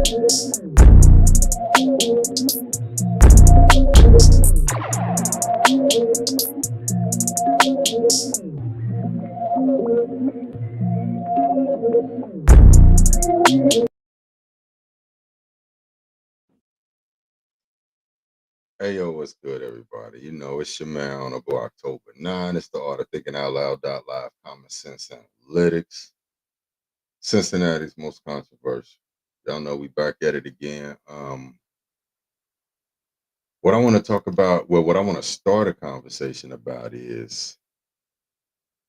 Hey, yo, what's good, everybody? You know, it's your man on October 9. It's the Art of Thinking Out Loud Live Common Sense Analytics. Cincinnati's most controversial. Y'all know we back at it again. What I want to talk about, well, what I want to start a conversation about is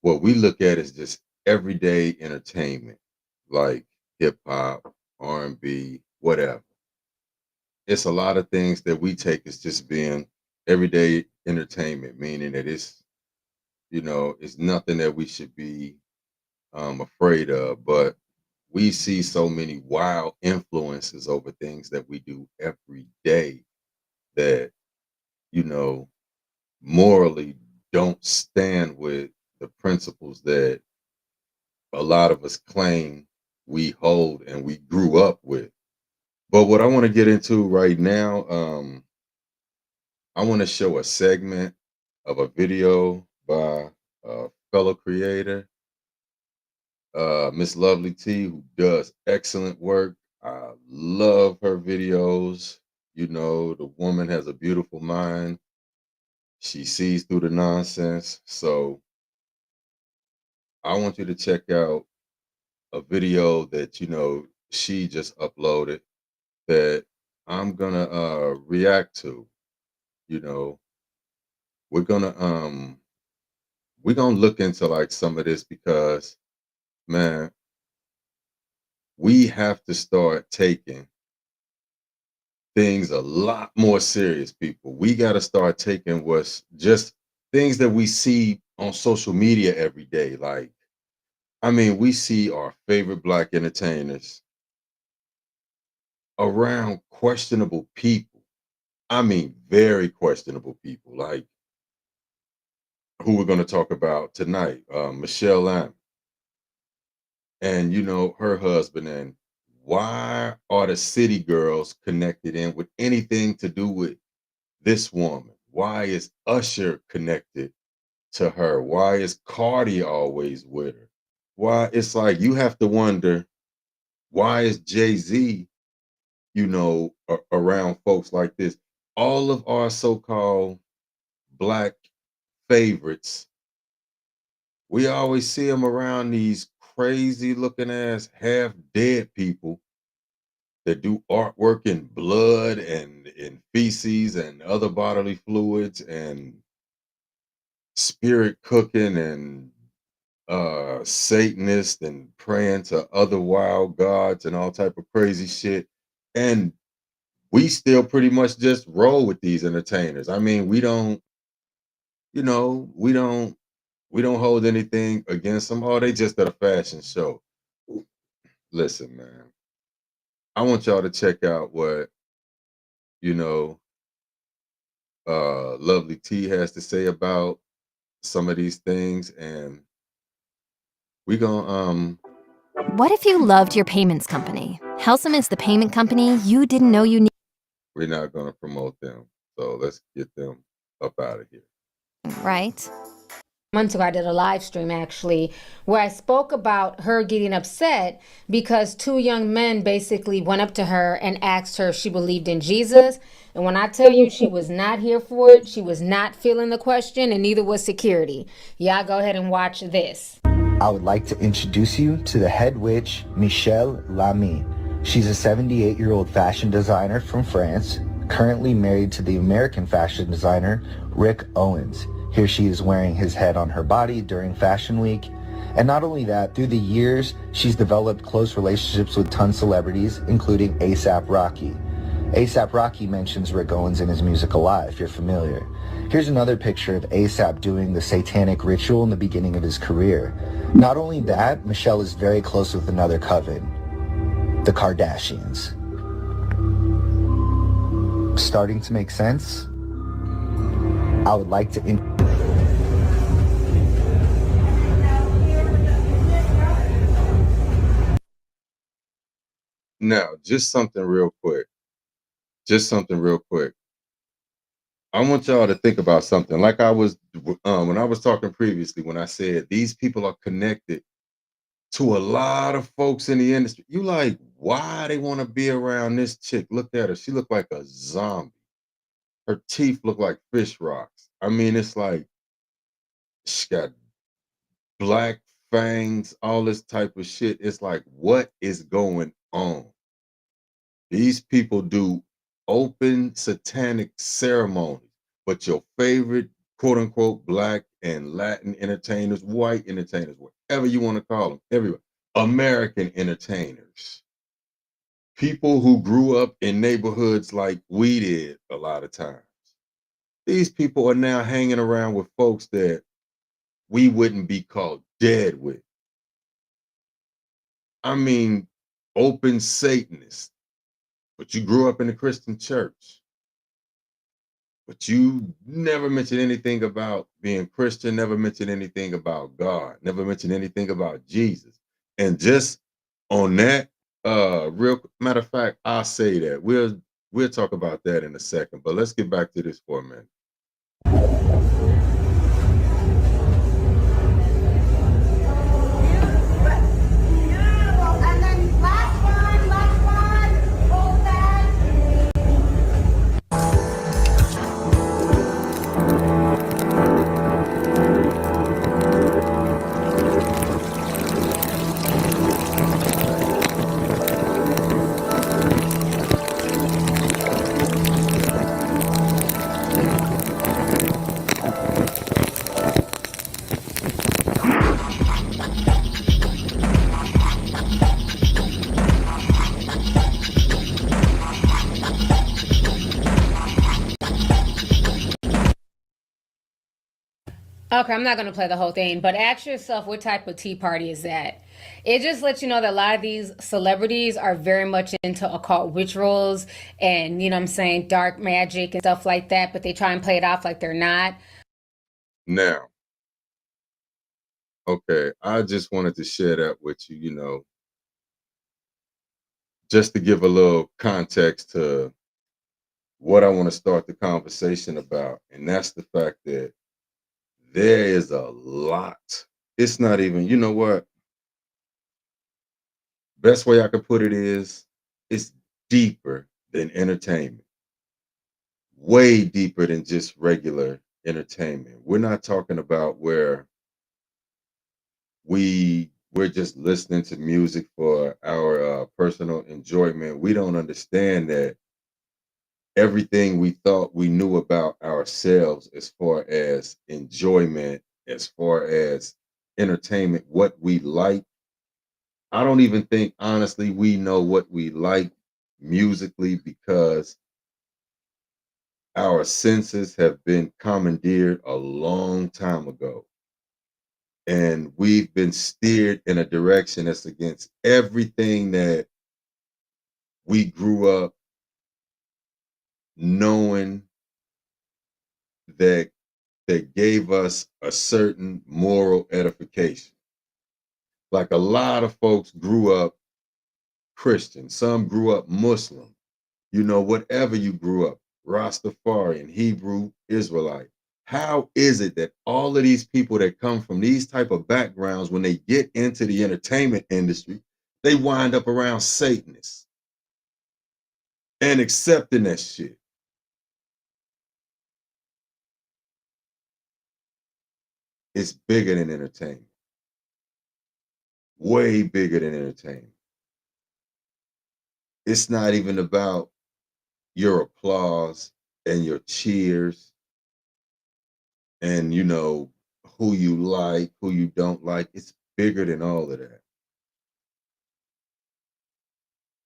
what we look at as just everyday entertainment, like hip hop, R&B, whatever. It's a lot of things that we take as just being everyday entertainment, meaning that it's nothing that we should be afraid of. But we see so many wild influences over things that we do every day that, you know, morally don't stand with the principles that a lot of us claim we hold and we grew up with. But what I want to get into right now, I want to show a segment of a video by a fellow creator, Miss Lovely T, who does excellent work. I love her videos. You know, the woman has a beautiful mind. She sees through the nonsense. So I want you to check out a video that, she just uploaded that I'm gonna react to. You know, we're gonna um we're gonna look into like some of this because, man, we have to start taking things a lot more serious, people. We got to start taking what's just things that we see on social media every day. Like, I mean, we see our favorite black entertainers around questionable people. I mean, very questionable people, like who we're going to talk about tonight, Michelle Lamb, and her husband. And why are the city girls connected in with anything to do with this woman? Why is Usher connected to her? Why is Cardi always with her? Why? It's like you have to wonder, why is Jay-Z, around folks like this? All of our so-called black favorites, we always see them around these crazy looking ass half dead people that do artwork in blood and in feces and other bodily fluids and spirit cooking and Satanist and praying to other wild gods and all type of crazy shit. And we still pretty much just roll with these entertainers. I mean, we don't, you know, we don't hold anything against them. Oh, they just at a fashion show. Listen, man, I want y'all to check out what, you know, Lovely T has to say about some of these things, and we gonna What if you loved your payments company? Helsum is the payment company you didn't know you needed. we're not gonna promote them. So let's get them up out of here. Right? Months ago, I did a live stream actually where I spoke about her getting upset because two young men basically went up to her and asked her if she believed in Jesus. And when I tell you she was not here for it, she was not feeling the question, and neither was security. Y'all go ahead and watch this. I would like to introduce you to the head witch, Michelle Lamy. She's a 78-year-old fashion designer from France, currently married to the American fashion designer, Rick Owens. Here she is wearing his head on her body during Fashion Week. And not only that, through the years, she's developed close relationships with ton celebrities, including A$AP Rocky. A$AP Rocky mentions Rick Owens in his music a lot, if you're familiar. Here's another picture of A$AP doing the satanic ritual in the beginning of his career. Not only that, Michelle is very close with another coven, the Kardashians. Starting to make sense? I would like to Now, just something real quick. Just something real quick. I want y'all to think about something. Like I was when I was talking previously, when I said these people are connected to a lot of folks in the industry. You like, why they want to be around this chick? Look at her. She looked like a zombie. Her teeth look like fish rocks. I mean, it's like she got black fangs, all this type of shit. It's like, what is going on? These people do open satanic ceremonies, but your favorite quote unquote black and Latin entertainers, white entertainers, whatever you want to call them, everywhere, American entertainers, people who grew up in neighborhoods like we did a lot of times. These people are now hanging around with folks that we wouldn't be called dead with. I mean, open Satanists, but you grew up in a Christian church. But you never mentioned anything about being Christian, never mentioned anything about God, never mentioned anything about Jesus. And just on that, real matter of fact, I'll say that. We'll talk about that in a second. But let's get back to this for a minute. And then last one, hold that. Okay, I'm not going to play the whole thing, but ask yourself what type of tea party is that? It just lets you know that a lot of these celebrities are very much into occult rituals and, you know what I'm saying, dark magic and stuff like that, but they try and play it off like they're not. Now, okay, I just wanted to share that with you, just to give a little context to what I want to start the conversation about. And that's the fact that there is a lot. It's not even, you know what? Best way I could put it is it's deeper than entertainment, way deeper than just regular entertainment. We're not talking about where we're just listening to music for our personal enjoyment. We don't understand that everything we thought we knew about ourselves as far as enjoyment, as far as entertainment, what we like. I don't even think, honestly, we know what we like musically because our senses have been commandeered a long time ago. And we've been steered in a direction that's against everything that we grew up knowing that gave us a certain moral edification. Like a lot of folks grew up Christian, some grew up Muslim, whatever you grew up, Rastafarian, Hebrew, Israelite. How is it that all of these people that come from these type of backgrounds, when they get into the entertainment industry, they wind up around Satanists and accepting that shit? It's bigger than entertainment, way bigger than entertainment. It's not even about your applause and your cheers and who you like, who you don't like. It's bigger than all of that.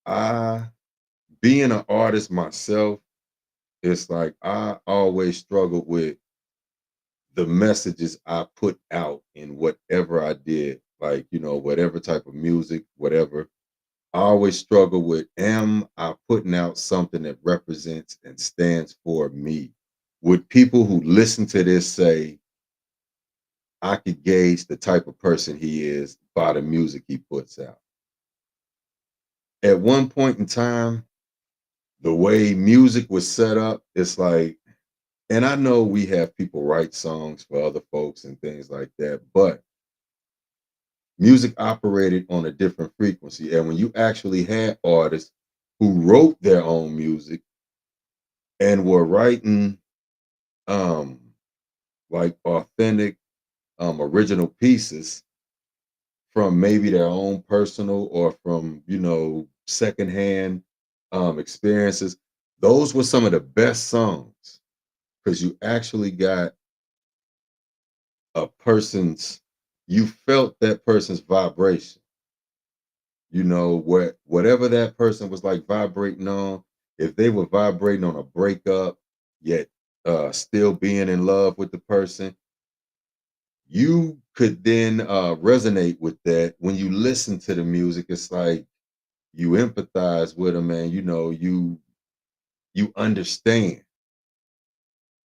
I being an artist myself, it's like I always struggled with the messages I put out in whatever I did, like, whatever type of music, whatever. I always struggle with, am I putting out something that represents and stands for me? Would people who listen to this say, I could gauge the type of person he is by the music he puts out? at one point in time, the way music was set up, it's like, and I know we have people write songs for other folks and things like that, but music operated on a different frequency. And when you actually had artists who wrote their own music and were writing um like authentic original pieces from maybe their own personal or from, secondhand experiences, those were some of the best songs because you actually got a person's you felt that person's vibration. Whatever that person was like vibrating on, if they were vibrating on a breakup, yet still being in love with the person, you could then resonate with that. When you listen to the music, it's like you empathize with them, and you understand.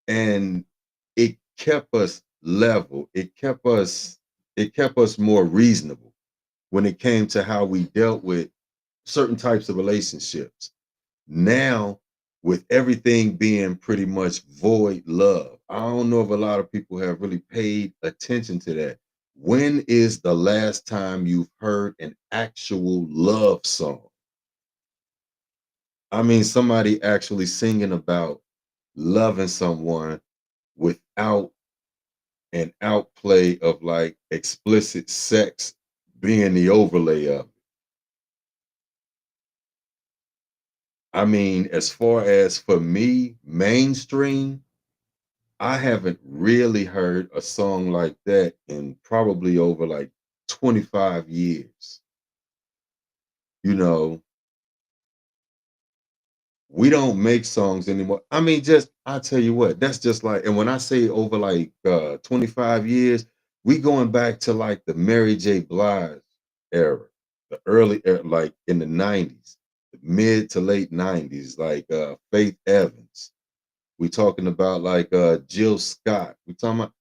And it kept us level. It kept us more reasonable when it came to how we dealt with certain types of relationships. Now, with everything being pretty much void love, I don't know if a lot of people have really paid attention to that. When is the last time you've heard an actual love song? I mean, somebody actually singing about loving someone without an outplay of like explicit sex being the overlay of it. I mean, as far as for me, mainstream, I haven't really heard a song like that in probably over like 25 years. You know, we don't make songs anymore. I mean, just I'll tell you what, that's just like, and when I say over like 25 years, we going back to like the Mary J. Blige era, the early era, like in the 90s, the mid to late 90s, like Faith Evans. We talking about like Jill Scott. We talking about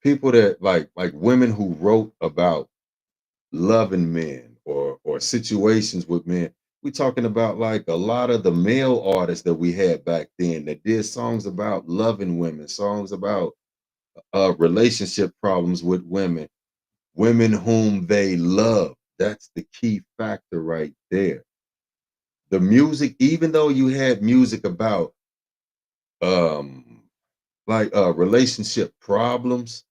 people that like women who wrote about loving men or situations with men. We talking about like a lot of the male artists that we had back then that did songs about loving women, songs about relationship problems with women, women whom they love. That's the key factor right there. The music, even though you had music about um relationship problems,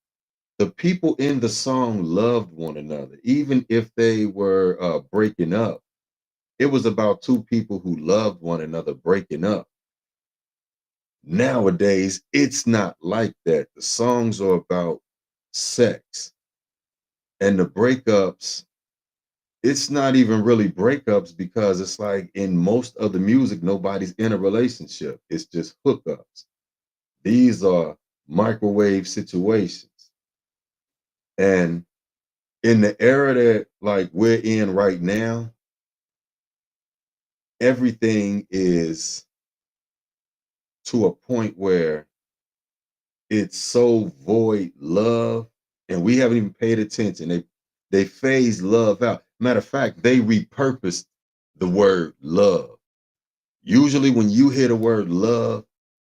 the people in the song loved one another, even if they were breaking up. It was about two people who loved one another breaking up. Nowadays, it's not like that. The songs are about sex, and the breakups, it's not even really breakups because it's like in most of the music, nobody's in a relationship. It's just hookups. These are microwave situations. And in the era that like we're in right now, everything is to a point where it's so void love, and we haven't even paid attention. They phase love out. Matter of fact, they repurposed the word love. Usually, when you hear the word love,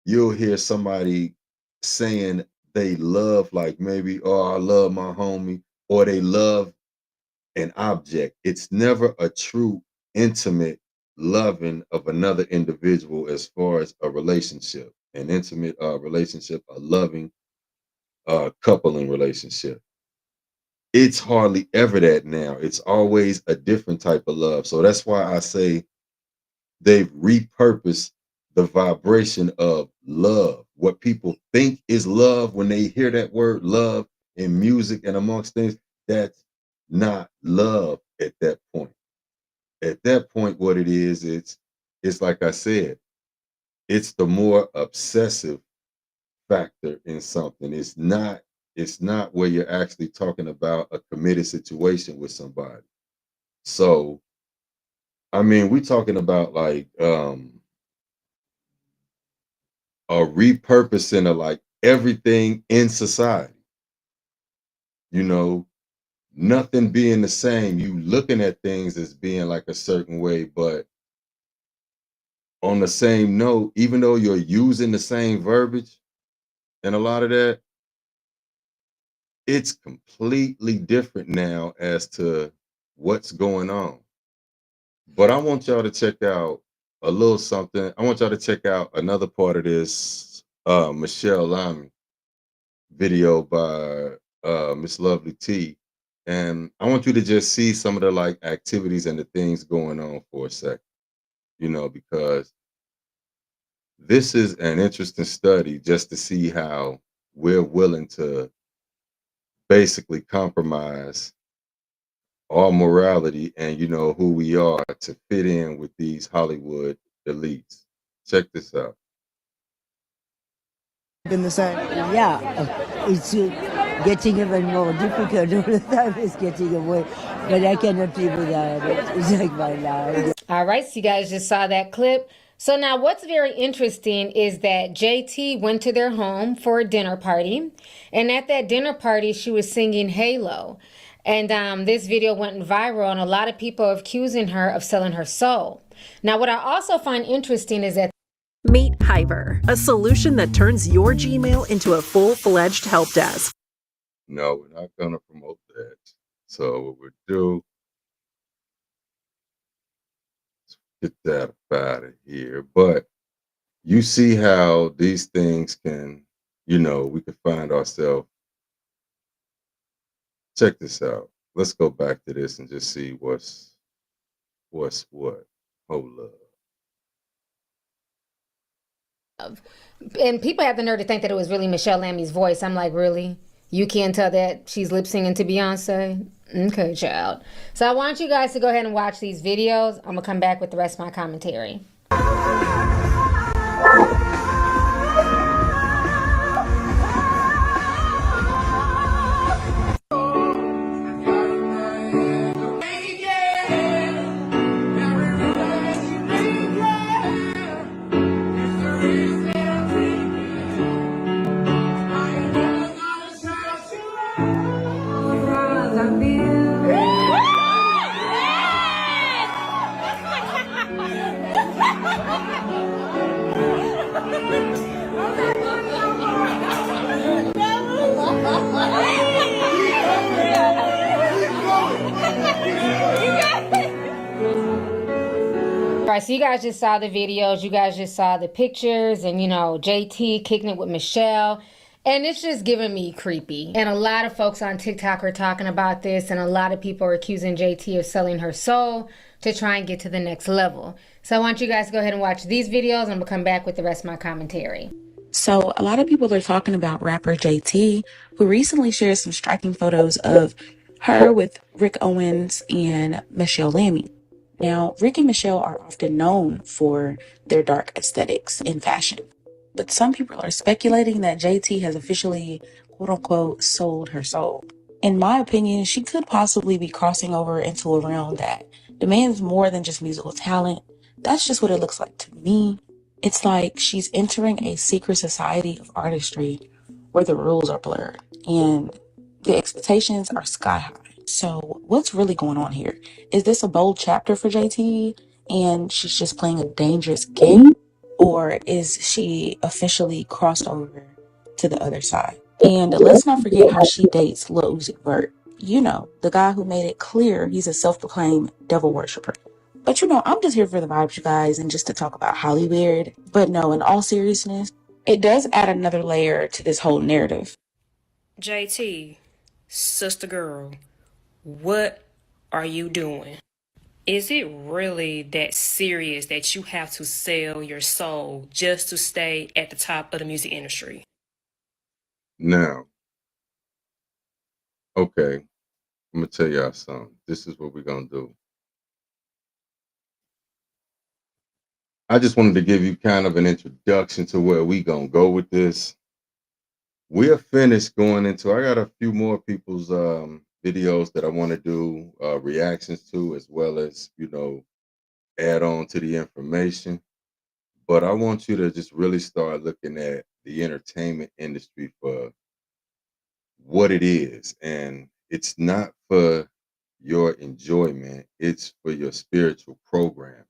you'll hear somebody saying they love, like maybe, oh, I love my homie, or they love an object. It's never a true intimate loving of another individual as far as a relationship, an intimate relationship, a loving coupling relationship. It's hardly ever that now. It's always a different type of love. So that's why I say they've repurposed the vibration of love. What people think is love when they hear that word love in music and amongst things, that's not love at that point. At that point, what it is, it's like I said, it's the more obsessive factor in something. It's not where you're actually talking about a committed situation with somebody. So I mean, we're talking about like a repurposing of like everything in society. You know, nothing being the same, you looking at things as being like a certain way, but on the same note, even though you're using the same verbiage and a lot of that, it's completely different now as to what's going on. But I want y'all to check out a little something. I want y'all to check out another part of this Michelle Lamy video by Miss Lovely T. And I want you to just see some of the like activities and the things going on for a second, because this is an interesting study just to see how we're willing to basically compromise our morality and who we are to fit in with these Hollywood elites. Check this out. Been the same. Yeah, it's getting even more difficult all the time. It's getting away, but I cannot live without it. It's like my life. All right, so you guys just saw that clip. So now what's very interesting is that JT went to their home for a dinner party. And at that dinner party, she was singing Halo. And this video went viral, and a lot of people are accusing her of selling her soul. Now, what I also find interesting is that Meet Hyver, a solution that turns your Gmail into a full-fledged help desk. No, we're not going to promote that. So what we'll do is get that up out of here. But you see how these things can, we can find ourselves. Check this out. Let's go back to this and just see what's what. Hold up. and people have the nerve to think that it was really Michelle Lamy's voice. I'm like, really? You can't tell that she's lip singing to Beyonce? Okay, child. So I want you guys to go ahead and watch these videos. I'm going to come back with the rest of my commentary. All right, so you guys just saw the videos, you guys just saw the pictures, and JT kicking it with Michelle, and it's just giving me creepy. And a lot of folks on TikTok are talking about this, and a lot of people are accusing JT of selling her soul to try and get to the next level. So I want you guys to go ahead and watch these videos, and I'm gonna come back with the rest of my commentary. So a lot of people are talking about rapper JT, who recently shared some striking photos of her with Rick Owens and Michelle Lamy. Now, Rick and Michelle are often known for their dark aesthetics in fashion, but some people are speculating that JT has officially, quote unquote, sold her soul. In my opinion, she could possibly be crossing over into a realm that demands more than just musical talent. That's just what it looks like to me. It's like she's entering a secret society of artistry where the rules are blurred and the expectations are sky high. So what's really going on here? Is this a bold chapter for JT and she's just playing a dangerous game? Or is she officially crossed over to the other side? And let's not forget how she dates Lil Uzi Vert. You know, the guy who made it clear he's a self-proclaimed devil worshiper. But I'm just here for the vibes, you guys, and just to talk about Hollywood. But no, in all seriousness, it does add another layer to this whole narrative. JT, sister girl, what are you doing? Is it really that serious that you have to sell your soul just to stay at the top of the music industry? Now, okay, I'm gonna tell y'all something. This is what we're gonna do. I just wanted to give you kind of an introduction to where we gonna go with this. We're finished going into. I got a few more people's videos that I want to do reactions to, as well as add on to the information. But I want you to just really start looking at the entertainment industry for what it is and It's not for your enjoyment, it's for your spiritual program.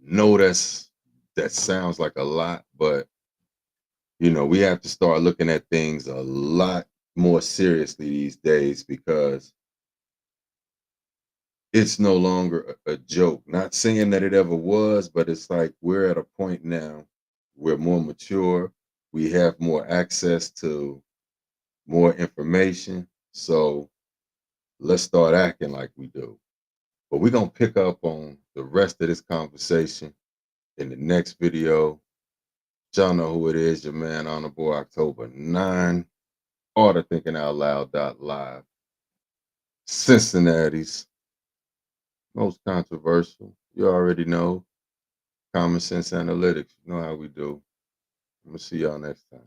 No, that sounds like a lot, but we have to start looking at things a lot more seriously these days because it's no longer a joke. Not saying that it ever was, but it's like we're at a point now, we're more mature, we have more access to more information. So let's start acting like we do. But we're going to pick up on the rest of this conversation in the next video. Y'all know who it is, your man, Honorable October 9, Order Thinking Out Loud Live, Cincinnati's most controversial. You already know. Common Sense Analytics. You know how we do. I'm going to see y'all next time.